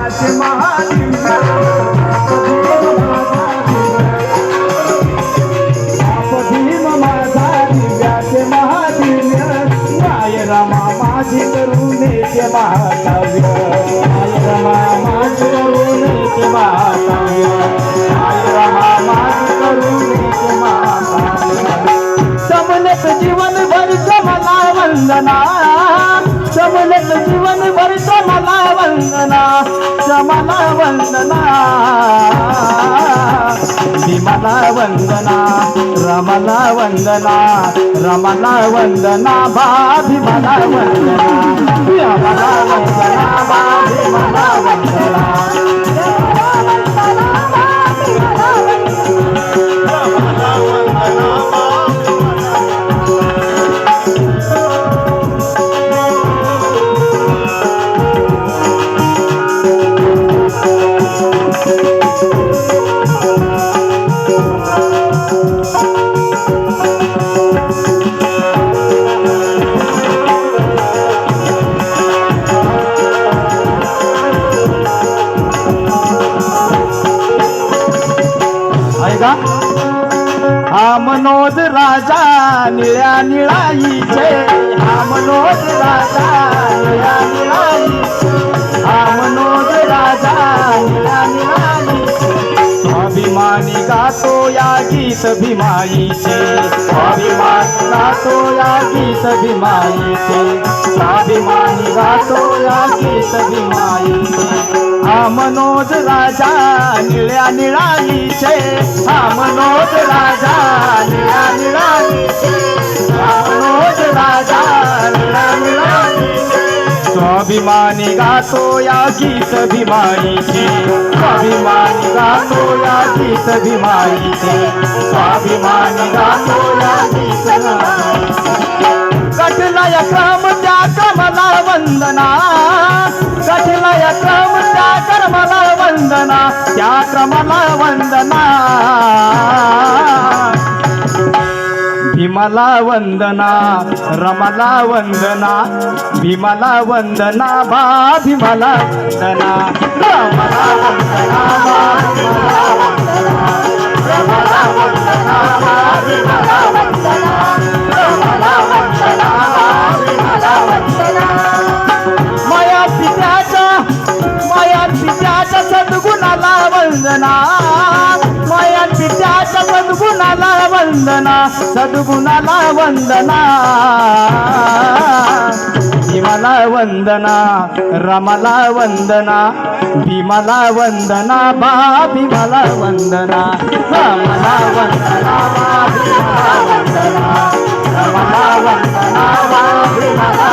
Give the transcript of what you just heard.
दिव्याचे महादिव्य भीम माझा दिव्याचे महादिव्य माय रमा माझी करुणेचे महाकाव्य माय रमा माझी करुणेचे महाकाव्य माय रमा माझी करुणेचे महाकाव्य समलेत जीवन भर मला वंदना समलेत जीवन भर मला वंदना समला वंदना भीमला वंदना रमला वंदना रमला वंदना बा भीमला वंदना रमला वंदना बा भीमला वंदना हा मनोज राजा निळ्या निळाईचे हा मनोज राजा निळ्या निळाईचे हा मनोज राजा निळ्या निळाईचे स्वाभिमानी गातो या गीत भीमाईचे स्वाभिमानी गातो या गीत भीमाईचे स्वाभिमानी गातो या गीत भीमाईचे हा मनोज राजा निळ्या निळाईचे हा मनोज राजा निळ्या निळाईचे हा मनोज राजा निळ्या निळाईचे स्वाभिमानी गातो या गीत भीमाईचे स्वाभिमानी गातो या गीत भीमाईचे स्वाभिमानी गातो या गीत भीमाईचे कठला या क्रम त्या क्रमला वंदना कठला या क्रम त्या क्रमला वंदना त्या क्रमला वंदना भीमला वंदना रमला वंदना भीमला वंदना बा भीमला वंदना रमला वंदना बा भीमला वंदना रमला वंदना बा भीमला वंदना रमला वंदना बा भीमला वंदना माया पित्याच्या सद्गुणाला वंदना माया पित्याच्या सद्गुणाला वंदना सद्गुणाला वंदना भीमला वंदना रमला वंदना भीमला वंदना बा भीमला वंदना रमला वंदना बा भीमला वंदना रमला वंदना बा भीमला